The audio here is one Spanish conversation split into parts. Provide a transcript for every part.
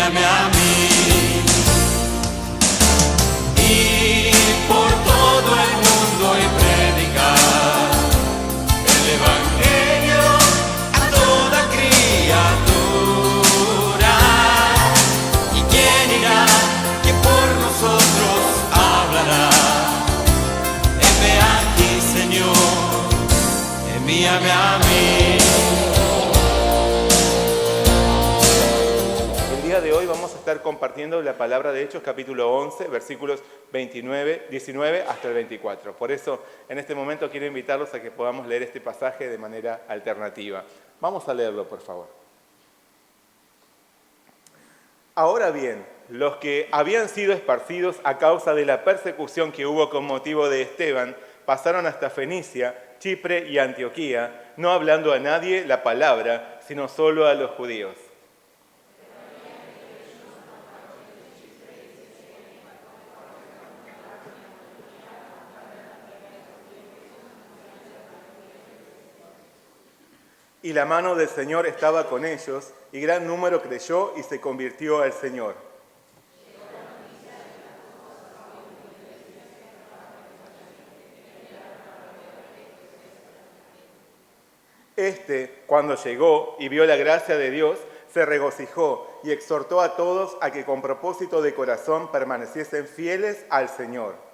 envíame a mí. Y por todo el mundo y predicar el Evangelio a toda criatura. ¿Y quién irá? Que por nosotros hablará. Heme aquí, Señor, envíame a mí. De hoy vamos a estar compartiendo la palabra de Hechos, capítulo 11, versículos 19 hasta el 24. Por eso, en este momento quiero invitarlos a que podamos leer este pasaje de manera alternativa. Vamos a leerlo, por favor. Ahora bien, los que habían sido esparcidos a causa de la persecución que hubo con motivo de Esteban, pasaron hasta Fenicia, Chipre y Antioquía, no hablando a nadie la palabra, sino solo a los judíos. Y la mano del Señor estaba con ellos, y gran número creyó y se convirtió al Señor. Cuando llegó y vio la gracia de Dios, se regocijó y exhortó a todos a que con propósito de corazón permaneciesen fieles al Señor.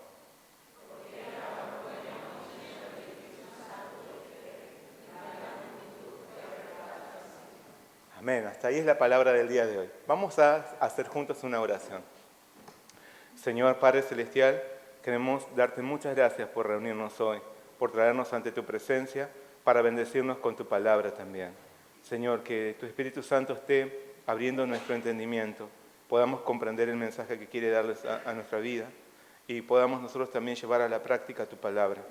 Amén. Hasta ahí es la palabra del día de hoy. Vamos a hacer juntos una oración. Señor Padre Celestial, queremos darte muchas gracias por reunirnos hoy, por traernos ante tu presencia, para bendecirnos con tu palabra también. Señor, que tu Espíritu Santo esté abriendo nuestro entendimiento, podamos comprender el mensaje que quiere darles a nuestra vida y podamos nosotros también llevar a la práctica tu palabra.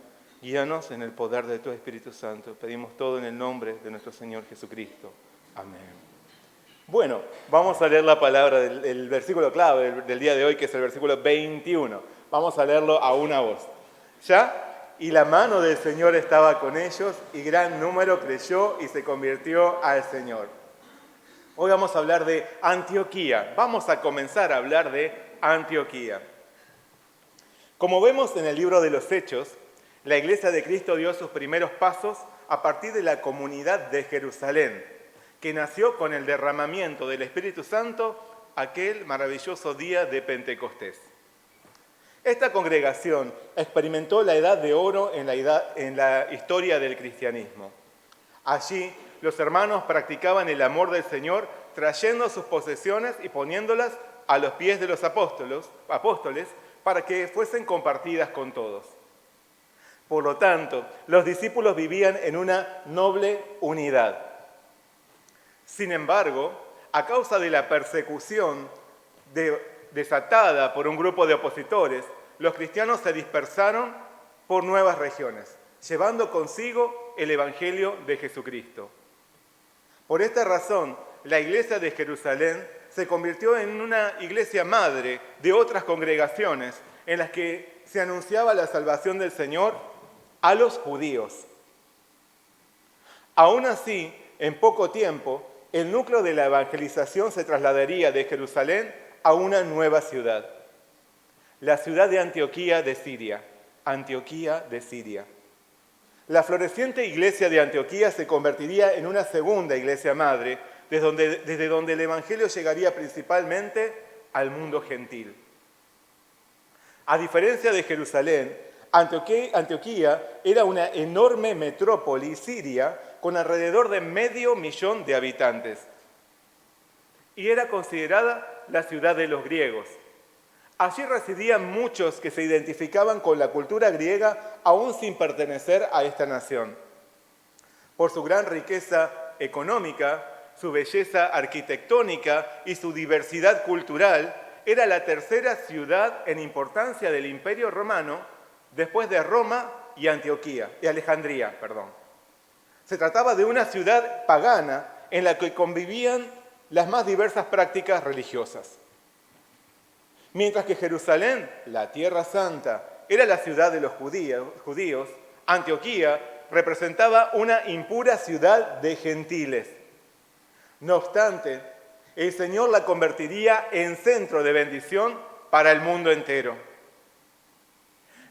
Guíanos en el poder de tu Espíritu Santo. Pedimos todo en el nombre de nuestro Señor Jesucristo. Amén. Bueno, vamos a leer la palabra del versículo clave del día de hoy, que es el versículo 21. Vamos a leerlo a una voz. ¿Ya? Y la mano del Señor estaba con ellos, y gran número creyó y se convirtió al Señor. Hoy vamos a hablar de Antioquía. Vamos a comenzar a hablar de Antioquía. Como vemos en el libro de los Hechos, la Iglesia de Cristo dio sus primeros pasos a partir de la comunidad de Jerusalén, que nació con el derramamiento del Espíritu Santo aquel maravilloso día de Pentecostés. Esta congregación experimentó la edad de oro en la historia del cristianismo. Allí los hermanos practicaban el amor del Señor, trayendo sus posesiones y poniéndolas a los pies de los apóstoles para que fuesen compartidas con todos. Por lo tanto, los discípulos vivían en una noble unidad. Sin embargo, a causa de la persecución desatada por un grupo de opositores, los cristianos se dispersaron por nuevas regiones, llevando consigo el Evangelio de Jesucristo. Por esta razón, la iglesia de Jerusalén se convirtió en una iglesia madre de otras congregaciones en las que se anunciaba la salvación del Señor a los judíos. Aún así, en poco tiempo, el núcleo de la evangelización se trasladaría de Jerusalén a una nueva ciudad, la ciudad de Antioquía de Siria. Antioquía de Siria. La floreciente iglesia de Antioquía se convertiría en una segunda iglesia madre, desde donde el evangelio llegaría principalmente al mundo gentil. A diferencia de Jerusalén, Antioquía era una enorme metrópoli siria con alrededor de 500.000 de habitantes. Y era considerada la ciudad de los griegos. Allí residían muchos que se identificaban con la cultura griega aún sin pertenecer a esta nación. Por su gran riqueza económica, su belleza arquitectónica y su diversidad cultural, era la tercera ciudad en importancia del Imperio Romano después de Roma y Alejandría. Se trataba de una ciudad pagana en la que convivían las más diversas prácticas religiosas. Mientras que Jerusalén, la Tierra Santa, era la ciudad de los judíos, Antioquía representaba una impura ciudad de gentiles. No obstante, el Señor la convertiría en centro de bendición para el mundo entero.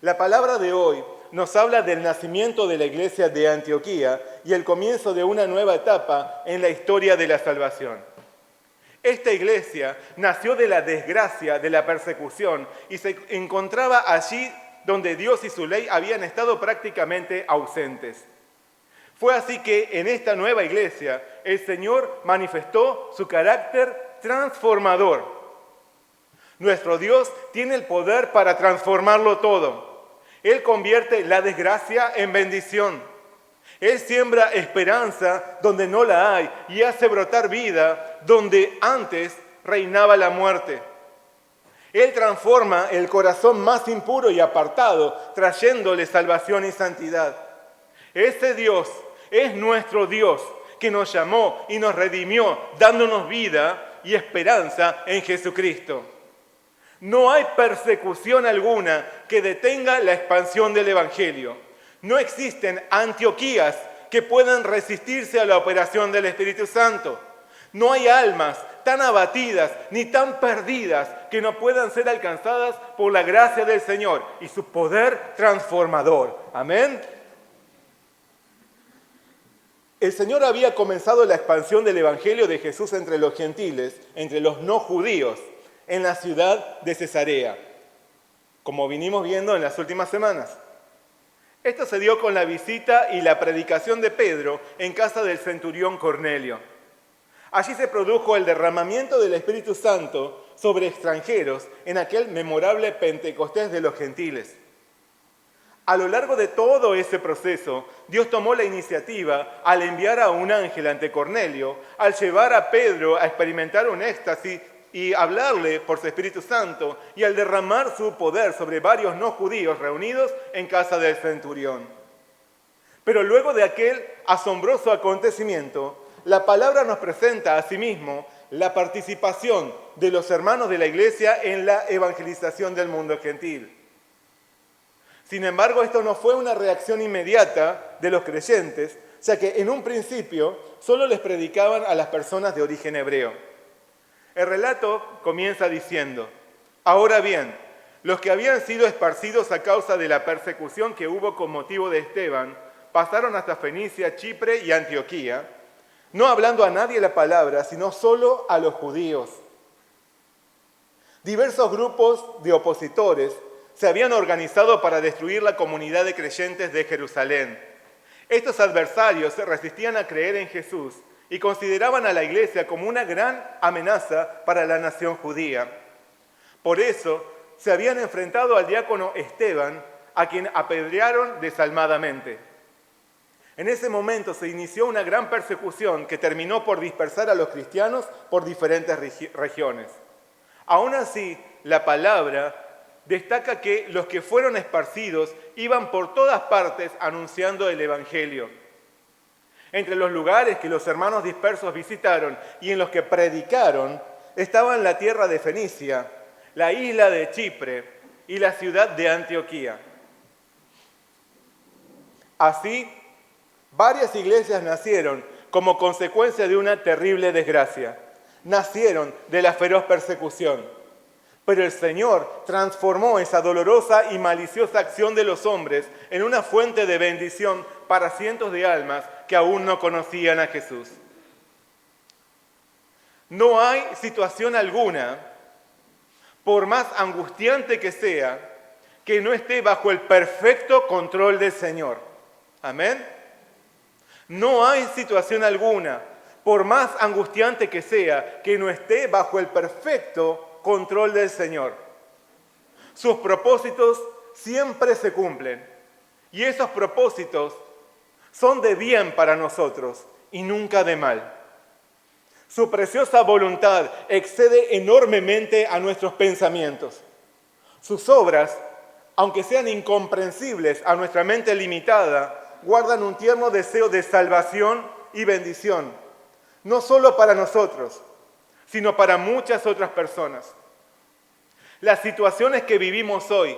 La palabra de hoy nos habla del nacimiento de la iglesia de Antioquía y el comienzo de una nueva etapa en la historia de la salvación. Esta iglesia nació de la desgracia, de la persecución, y se encontraba allí donde Dios y su ley habían estado prácticamente ausentes. Fue así que en esta nueva iglesia el Señor manifestó su carácter transformador. Nuestro Dios tiene el poder para transformarlo todo. Él convierte la desgracia en bendición. Él siembra esperanza donde no la hay y hace brotar vida donde antes reinaba la muerte. Él transforma el corazón más impuro y apartado, trayéndole salvación y santidad. Ese Dios es nuestro Dios, que nos llamó y nos redimió, dándonos vida y esperanza en Jesucristo. No hay persecución alguna que detenga la expansión del Evangelio. No existen Antioquías que puedan resistirse a la operación del Espíritu Santo. No hay almas tan abatidas ni tan perdidas que no puedan ser alcanzadas por la gracia del Señor y su poder transformador. Amén. El Señor había comenzado la expansión del Evangelio de Jesús entre los gentiles, entre los no judíos, en la ciudad de Cesarea, como vinimos viendo en las últimas semanas. Esto se dio con la visita y la predicación de Pedro en casa del centurión Cornelio. Allí se produjo el derramamiento del Espíritu Santo sobre extranjeros en aquel memorable Pentecostés de los gentiles. A lo largo de todo ese proceso, Dios tomó la iniciativa al enviar a un ángel ante Cornelio, al llevar a Pedro a experimentar un éxtasis y hablarle por su Espíritu Santo, y al derramar su poder sobre varios no judíos reunidos en casa del centurión. Pero luego de aquel asombroso acontecimiento, la palabra nos presenta asimismo la participación de los hermanos de la iglesia en la evangelización del mundo gentil. Sin embargo, esto no fue una reacción inmediata de los creyentes, ya que en un principio solo les predicaban a las personas de origen hebreo. El relato comienza diciendo: ahora bien, los que habían sido esparcidos a causa de la persecución que hubo con motivo de Esteban, pasaron hasta Fenicia, Chipre y Antioquía, no hablando a nadie la palabra, sino solo a los judíos. Diversos grupos de opositores se habían organizado para destruir la comunidad de creyentes de Jerusalén. Estos adversarios se resistían a creer en Jesús y consideraban a la iglesia como una gran amenaza para la nación judía. Por eso se habían enfrentado al diácono Esteban, a quien apedrearon desalmadamente. En ese momento se inició una gran persecución que terminó por dispersar a los cristianos por diferentes regiones. Aún así, la palabra destaca que los que fueron esparcidos iban por todas partes anunciando el Evangelio. Entre los lugares que los hermanos dispersos visitaron y en los que predicaron estaban la tierra de Fenicia, la isla de Chipre y la ciudad de Antioquía. Así, varias iglesias nacieron como consecuencia de una terrible desgracia. Nacieron de la feroz persecución. Pero el Señor transformó esa dolorosa y maliciosa acción de los hombres en una fuente de bendición para cientos de almas que aún no conocían a Jesús. No hay situación alguna, por más angustiante que sea, que no esté bajo el perfecto control del Señor. Amén. No hay situación alguna, por más angustiante que sea, que no esté bajo el perfecto control del Señor. Sus propósitos siempre se cumplen y esos propósitos son de bien para nosotros y nunca de mal. Su preciosa voluntad excede enormemente a nuestros pensamientos. Sus obras, aunque sean incomprensibles a nuestra mente limitada, guardan un tierno deseo de salvación y bendición, no solo para nosotros, sino para muchas otras personas. Las situaciones que vivimos hoy,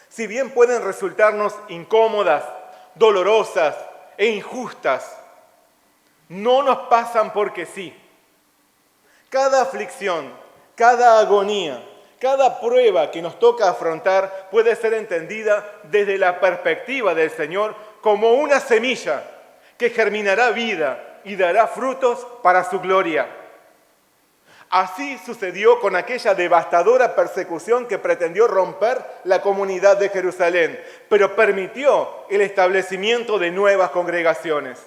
si bien pueden resultarnos incómodas, dolorosas e injustas, no nos pasan porque sí. Cada aflicción, cada agonía, cada prueba que nos toca afrontar puede ser entendida desde la perspectiva del Señor como una semilla que germinará vida y dará frutos para su gloria. Así sucedió con aquella devastadora persecución que pretendió romper la comunidad de Jerusalén, pero permitió el establecimiento de nuevas congregaciones.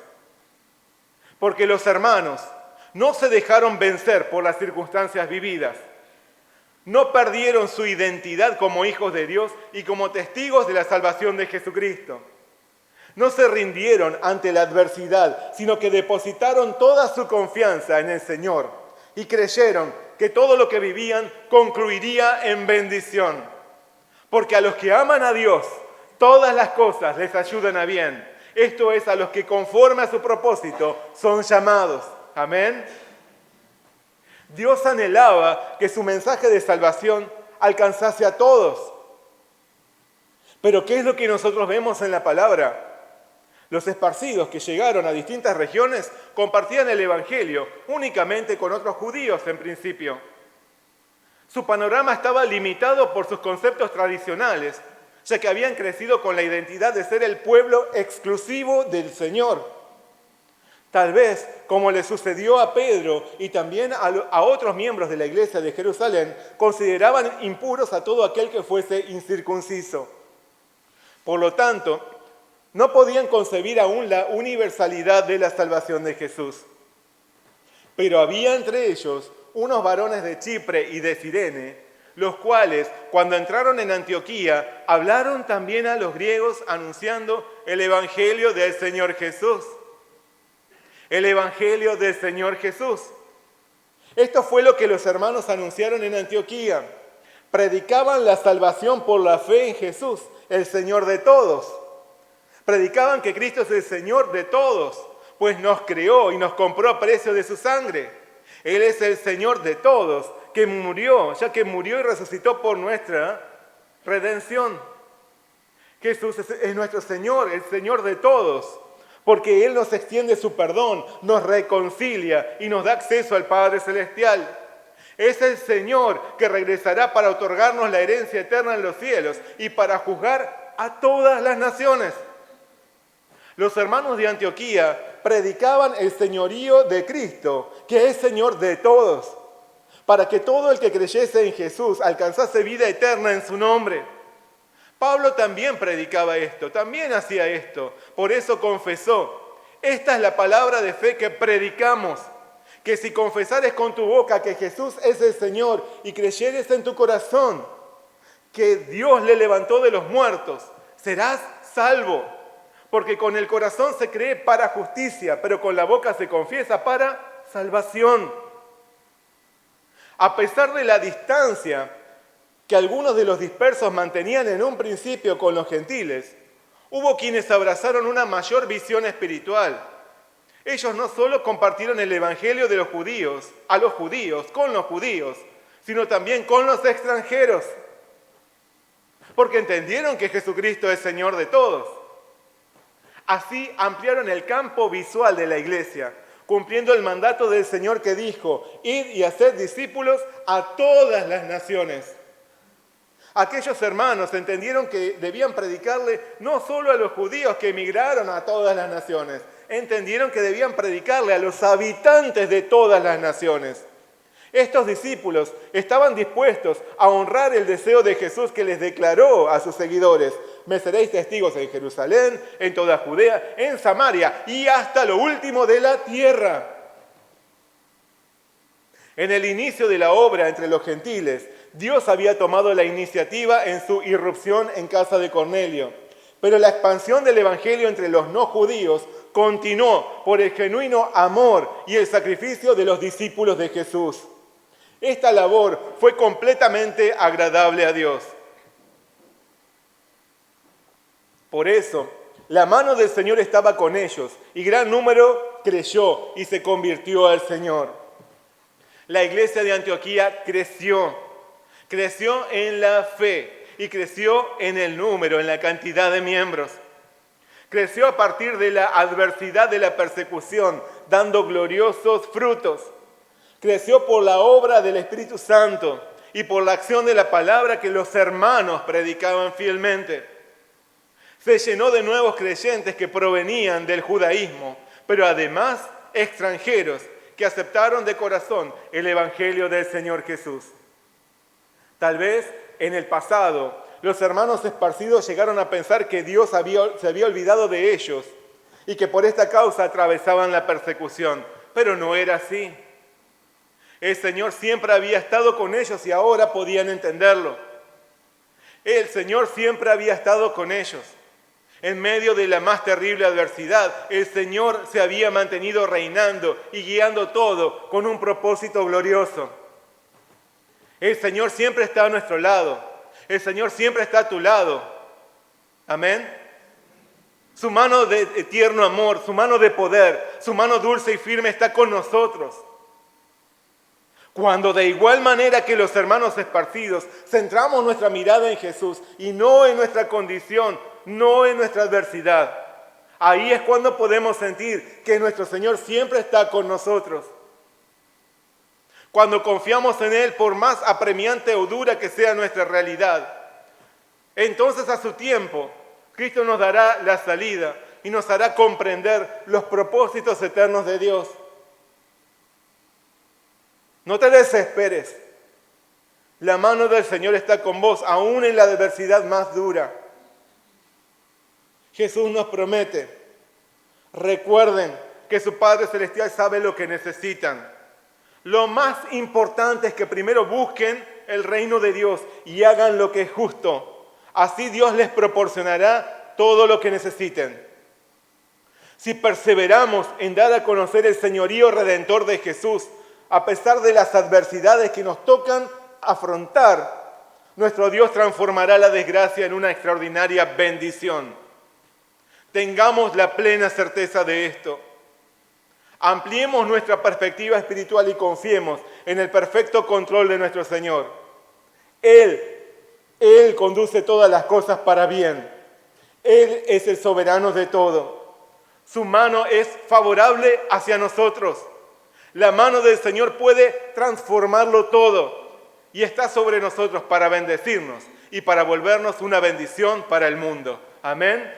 Porque los hermanos no se dejaron vencer por las circunstancias vividas, no perdieron su identidad como hijos de Dios y como testigos de la salvación de Jesucristo. No se rindieron ante la adversidad, sino que depositaron toda su confianza en el Señor y creyeron que todo lo que vivían concluiría en bendición. Porque a los que aman a Dios, todas las cosas les ayudan a bien. Esto es, a los que conforme a su propósito son llamados. Amén. Dios anhelaba que su mensaje de salvación alcanzase a todos. Pero ¿qué es lo que nosotros vemos en la palabra? Los esparcidos que llegaron a distintas regiones compartían el Evangelio únicamente con otros judíos en principio. Su panorama estaba limitado por sus conceptos tradicionales, ya que habían crecido con la identidad de ser el pueblo exclusivo del Señor. Tal vez, como le sucedió a Pedro y también a otros miembros de la iglesia de Jerusalén, consideraban impuros a todo aquel que fuese incircunciso. Por lo tanto, no podían concebir aún la universalidad de la salvación de Jesús. Pero había entre ellos unos varones de Chipre y de Cirene, los cuales, cuando entraron en Antioquía, hablaron también a los griegos anunciando el Evangelio del Señor Jesús. El Evangelio del Señor Jesús. Esto fue lo que los hermanos anunciaron en Antioquía. Predicaban la salvación por la fe en Jesús, el Señor de todos. Predicaban que Cristo es el Señor de todos, pues nos creó y nos compró a precio de su sangre. Él es el Señor de todos, que murió, ya que murió y resucitó por nuestra redención. Jesús es nuestro Señor, el Señor de todos, porque Él nos extiende su perdón, nos reconcilia y nos da acceso al Padre Celestial. Es el Señor que regresará para otorgarnos la herencia eterna en los cielos y para juzgar a todas las naciones. Los hermanos de Antioquía predicaban el señorío de Cristo, que es Señor de todos, para que todo el que creyese en Jesús alcanzase vida eterna en su nombre. Pablo también predicaba esto, también hacía esto. Por eso confesó: esta es la palabra de fe que predicamos, que si confesares con tu boca que Jesús es el Señor y creyeres en tu corazón que Dios le levantó de los muertos, serás salvo. Porque con el corazón se cree para justicia, pero con la boca se confiesa para salvación. A pesar de la distancia que algunos de los dispersos mantenían en un principio con los gentiles, hubo quienes abrazaron una mayor visión espiritual. Ellos no solo compartieron el evangelio de los judíos, a los judíos, con los judíos, sino también con los extranjeros, porque entendieron que Jesucristo es Señor de todos. Así ampliaron el campo visual de la iglesia, cumpliendo el mandato del Señor que dijo: id y haced discípulos a todas las naciones. Aquellos hermanos entendieron que debían predicarle no solo a los judíos que emigraron a todas las naciones, entendieron que debían predicarle a los habitantes de todas las naciones. Estos discípulos estaban dispuestos a honrar el deseo de Jesús que les declaró a sus seguidores: me seréis testigos en Jerusalén, en toda Judea, en Samaria y hasta lo último de la tierra. En el inicio de la obra entre los gentiles, Dios había tomado la iniciativa en su irrupción en casa de Cornelio. Pero la expansión del evangelio entre los no judíos continuó por el genuino amor y el sacrificio de los discípulos de Jesús. Esta labor fue completamente agradable a Dios. Por eso, la mano del Señor estaba con ellos y gran número creyó y se convirtió al Señor. La iglesia de Antioquía creció en la fe y creció en el número, en la cantidad de miembros. Creció a partir de la adversidad de la persecución, dando gloriosos frutos. Creció por la obra del Espíritu Santo y por la acción de la palabra que los hermanos predicaban fielmente. Se llenó de nuevos creyentes que provenían del judaísmo, pero además extranjeros que aceptaron de corazón el Evangelio del Señor Jesús. Tal vez en el pasado los hermanos esparcidos llegaron a pensar que Dios se había olvidado de ellos y que por esta causa atravesaban la persecución, pero no era así. El Señor siempre había estado con ellos y ahora podían entenderlo. El Señor siempre había estado con ellos. En medio de la más terrible adversidad, el Señor se había mantenido reinando y guiando todo con un propósito glorioso. El Señor siempre está a nuestro lado. El Señor siempre está a tu lado. Amén. Su mano de tierno amor, su mano de poder, su mano dulce y firme está con nosotros. Cuando de igual manera que los hermanos esparcidos centramos nuestra mirada en Jesús y no en nuestra condición, no en nuestra adversidad, ahí es cuando podemos sentir que nuestro Señor siempre está con nosotros. Cuando confiamos en Él, por más apremiante o dura que sea nuestra realidad, entonces a su tiempo, Cristo nos dará la salida y nos hará comprender los propósitos eternos de Dios. No te desesperes. La mano del Señor está con vos, aún en la adversidad más dura. Jesús nos promete, recuerden que su Padre Celestial sabe lo que necesitan. Lo más importante es que primero busquen el reino de Dios y hagan lo que es justo. Así Dios les proporcionará todo lo que necesiten. Si perseveramos en dar a conocer el señorío redentor de Jesús, a pesar de las adversidades que nos tocan afrontar, nuestro Dios transformará la desgracia en una extraordinaria bendición. Tengamos la plena certeza de esto. Ampliemos nuestra perspectiva espiritual y confiemos en el perfecto control de nuestro Señor. Él conduce todas las cosas para bien. Él es el soberano de todo. Su mano es favorable hacia nosotros. La mano del Señor puede transformarlo todo y está sobre nosotros para bendecirnos y para volvernos una bendición para el mundo. Amén.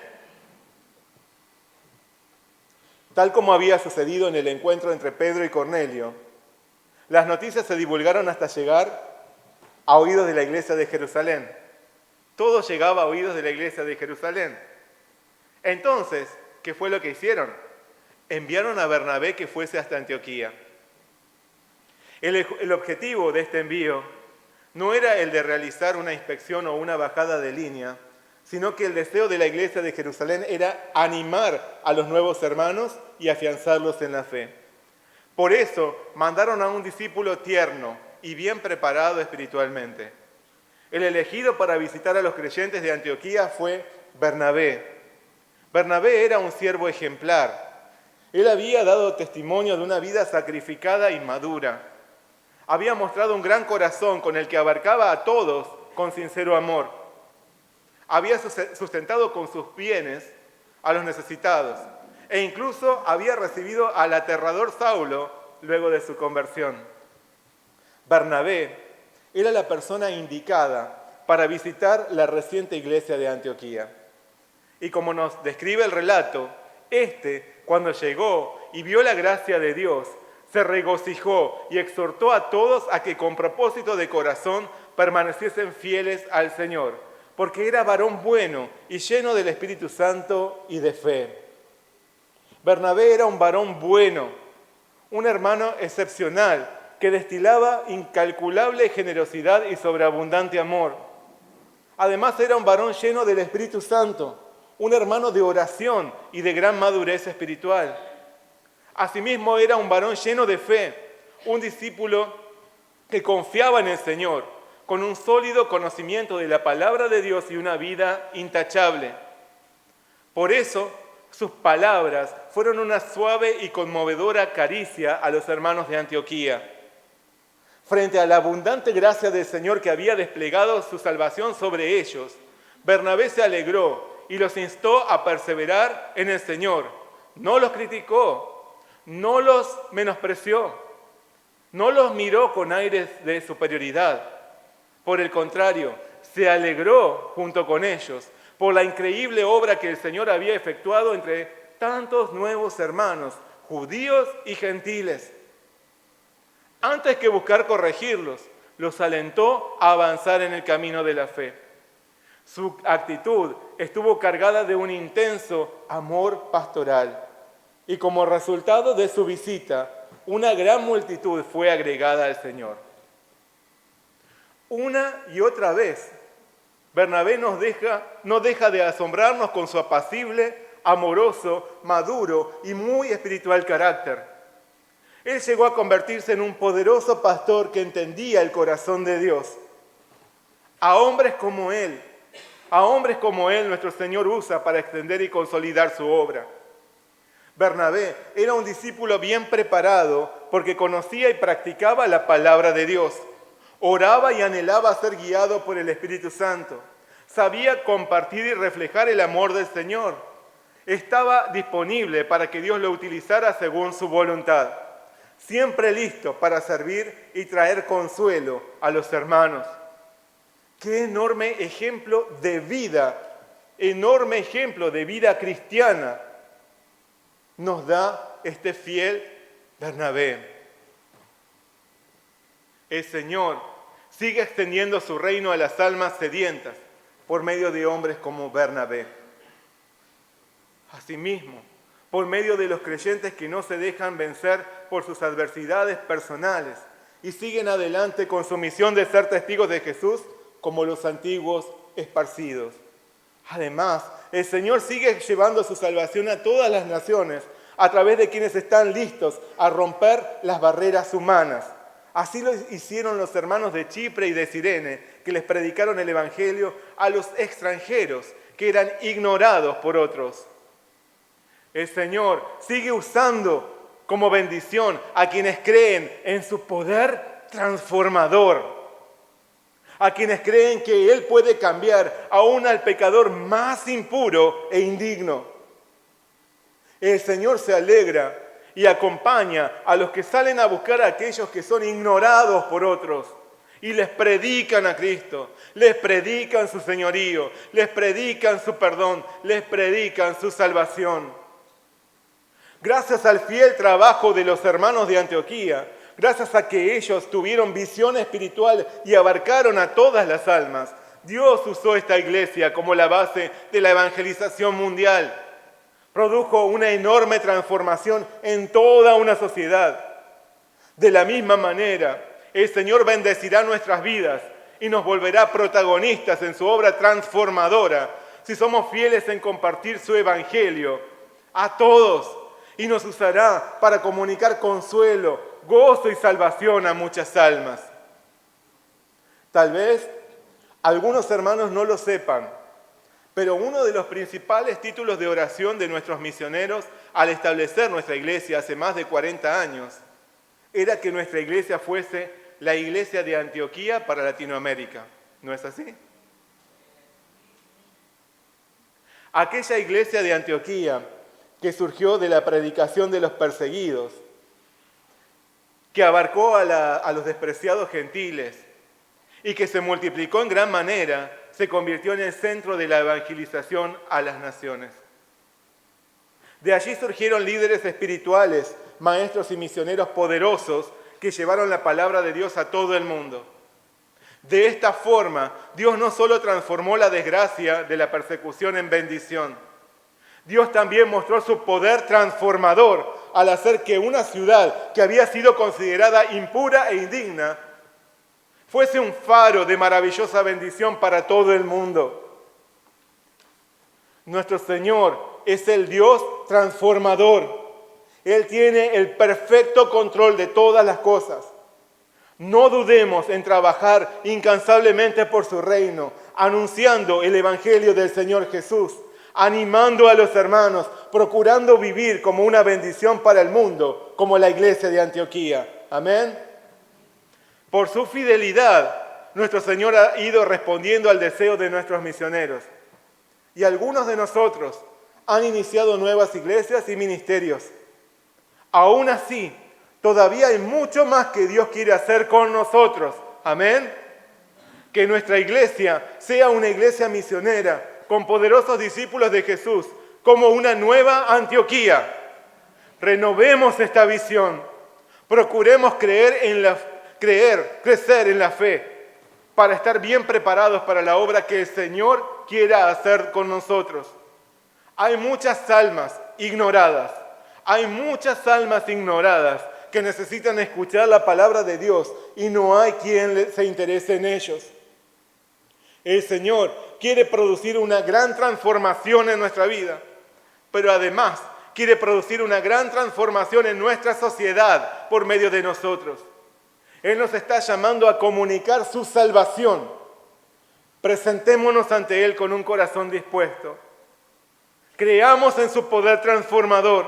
Tal como había sucedido en el encuentro entre Pedro y Cornelio, las noticias se divulgaron hasta llegar a oídos de la iglesia de Jerusalén. Todo llegaba a oídos de la iglesia de Jerusalén. Entonces, ¿qué fue lo que hicieron? Enviaron a Bernabé que fuese hasta Antioquía. El objetivo de este envío no era el de realizar una inspección o una bajada de línea, sino que el deseo de la iglesia de Jerusalén era animar a los nuevos hermanos y afianzarlos en la fe. Por eso mandaron a un discípulo tierno y bien preparado espiritualmente. El elegido para visitar a los creyentes de Antioquía fue Bernabé. Bernabé era un siervo ejemplar. Él había dado testimonio de una vida sacrificada y madura. Había mostrado un gran corazón con el que abarcaba a todos con sincero amor. Había sustentado con sus bienes a los necesitados e incluso había recibido al aterrador Saulo luego de su conversión. Bernabé era la persona indicada para visitar la reciente iglesia de Antioquía. Y como nos describe el relato, cuando llegó y vio la gracia de Dios, se regocijó y exhortó a todos a que con propósito de corazón permaneciesen fieles al Señor, porque era varón bueno y lleno del Espíritu Santo y de fe. Bernabé era un varón bueno, un hermano excepcional que destilaba incalculable generosidad y sobreabundante amor. Además era un varón lleno del Espíritu Santo, un hermano de oración y de gran madurez espiritual. Asimismo era un varón lleno de fe, un discípulo que confiaba en el Señor, con un sólido conocimiento de la palabra de Dios y una vida intachable. Por eso, sus palabras fueron una suave y conmovedora caricia a los hermanos de Antioquía. Frente a la abundante gracia del Señor que había desplegado su salvación sobre ellos, Bernabé se alegró y los instó a perseverar en el Señor. No los criticó, no los menospreció. No los miró con aires de superioridad. Por el contrario, se alegró junto con ellos por la increíble obra que el Señor había efectuado entre tantos nuevos hermanos, judíos y gentiles. Antes que buscar corregirlos, los alentó a avanzar en el camino de la fe. Su actitud estuvo cargada de un intenso amor pastoral y como resultado de su visita, una gran multitud fue agregada al Señor. Una y otra vez, Bernabé no deja de asombrarnos con su apacible, amoroso, maduro y muy espiritual carácter. Él llegó a convertirse en un poderoso pastor que entendía el corazón de Dios. A hombres como él, nuestro Señor usa para extender y consolidar su obra. Bernabé era un discípulo bien preparado porque conocía y practicaba la palabra de Dios. Oraba y anhelaba ser guiado por el Espíritu Santo. Sabía compartir y reflejar el amor del Señor. Estaba disponible para que Dios lo utilizara según su voluntad. Siempre listo para servir y traer consuelo a los hermanos. Qué enorme ejemplo de vida cristiana nos da este fiel Bernabé. El Señor sigue extendiendo su reino a las almas sedientas por medio de hombres como Bernabé. Asimismo, por medio de los creyentes que no se dejan vencer por sus adversidades personales y siguen adelante con su misión de ser testigos de Jesús como los antiguos esparcidos. Además, el Señor sigue llevando su salvación a todas las naciones a través de quienes están listos a romper las barreras humanas. Así lo hicieron los hermanos de Chipre y de Cirene, que les predicaron el Evangelio a los extranjeros, que eran ignorados por otros. El Señor sigue usando como bendición a quienes creen en su poder transformador, a quienes creen que Él puede cambiar aún al pecador más impuro e indigno. El Señor se alegra y acompaña a los que salen a buscar a aquellos que son ignorados por otros y les predican a Cristo, les predican su señorío, les predican su perdón, les predican su salvación. Gracias al fiel trabajo de los hermanos de Antioquía, gracias a que ellos tuvieron visión espiritual y abarcaron a todas las almas, Dios usó esta iglesia como la base de la evangelización mundial. Produjo una enorme transformación en toda una sociedad. De la misma manera, el Señor bendecirá nuestras vidas y nos volverá protagonistas en su obra transformadora si somos fieles en compartir su evangelio a todos y nos usará para comunicar consuelo, gozo y salvación a muchas almas. Tal vez algunos hermanos no lo sepan, pero uno de los principales títulos de oración de nuestros misioneros al establecer nuestra iglesia hace más de 40 años era que nuestra iglesia fuese la iglesia de Antioquía para Latinoamérica. ¿No es así? Aquella iglesia de Antioquía que surgió de la predicación de los perseguidos, que abarcó a los despreciados gentiles y que se multiplicó en gran manera, se convirtió en el centro de la evangelización a las naciones. De allí surgieron líderes espirituales, maestros y misioneros poderosos que llevaron la palabra de Dios a todo el mundo. De esta forma, Dios no solo transformó la desgracia de la persecución en bendición, Dios también mostró su poder transformador al hacer que una ciudad que había sido considerada impura e indigna fuese un faro de maravillosa bendición para todo el mundo. Nuestro Señor es el Dios transformador. Él tiene el perfecto control de todas las cosas. No dudemos en trabajar incansablemente por su reino, anunciando el Evangelio del Señor Jesús, animando a los hermanos, procurando vivir como una bendición para el mundo, como la iglesia de Antioquía. Amén. Por su fidelidad, nuestro Señor ha ido respondiendo al deseo de nuestros misioneros. Y algunos de nosotros han iniciado nuevas iglesias y ministerios. Aún así, Todavía hay mucho más que Dios quiere hacer con nosotros. Amén. Que nuestra iglesia sea una iglesia misionera, con poderosos discípulos de Jesús, como una nueva Antioquía. Renovemos esta visión. Procuremos crecer en la fe, para estar bien preparados para la obra que el Señor quiera hacer con nosotros. Hay muchas almas ignoradas. Hay muchas almas ignoradas que necesitan escuchar la palabra de Dios y no hay quien se interese en ellos. El Señor quiere producir una gran transformación en nuestra vida, pero además quiere producir una gran transformación en nuestra sociedad por medio de nosotros. Él nos está llamando a comunicar su salvación. Presentémonos ante Él con un corazón dispuesto. Creamos en su poder transformador.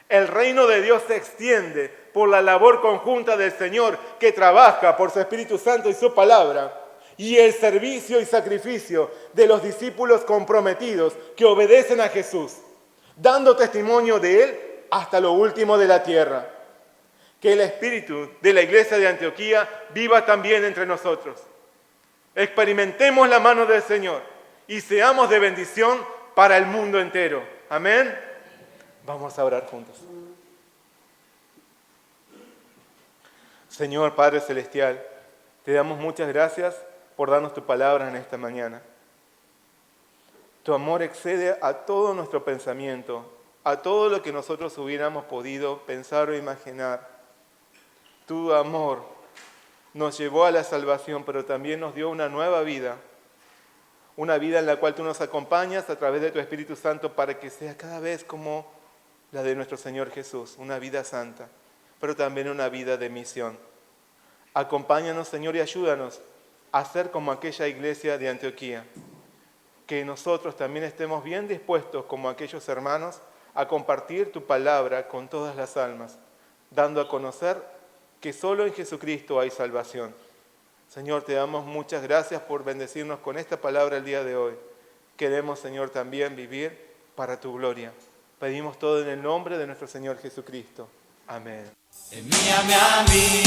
El reino de Dios se extiende por la labor conjunta del Señor que trabaja por su Espíritu Santo y su palabra, y el servicio y sacrificio de los discípulos comprometidos que obedecen a Jesús, dando testimonio de Él hasta lo último de la tierra. Que el Espíritu de la iglesia de Antioquía viva también entre nosotros. Experimentemos la mano del Señor y seamos de bendición para el mundo entero. Amén. Vamos a orar juntos. Señor Padre Celestial, te damos muchas gracias por darnos tu palabra en esta mañana. Tu amor excede a todo nuestro pensamiento, a todo lo que nosotros hubiéramos podido pensar o imaginar. Tu amor nos llevó a la salvación, pero también nos dio una nueva vida. Una vida en la cual tú nos acompañas a través de tu Espíritu Santo para que sea cada vez como la de nuestro Señor Jesús, una vida santa, pero también una vida de misión. Acompáñanos, Señor, y ayúdanos a ser como aquella iglesia de Antioquía. Que nosotros también estemos bien dispuestos, como aquellos hermanos, a compartir tu palabra con todas las almas, dando a conocer que solo en Jesucristo hay salvación. Señor, te damos muchas gracias por bendecirnos con esta palabra el día de hoy. Queremos, Señor, también vivir para tu gloria. Pedimos todo en el nombre de nuestro Señor Jesucristo. Amén. Envíame a mí.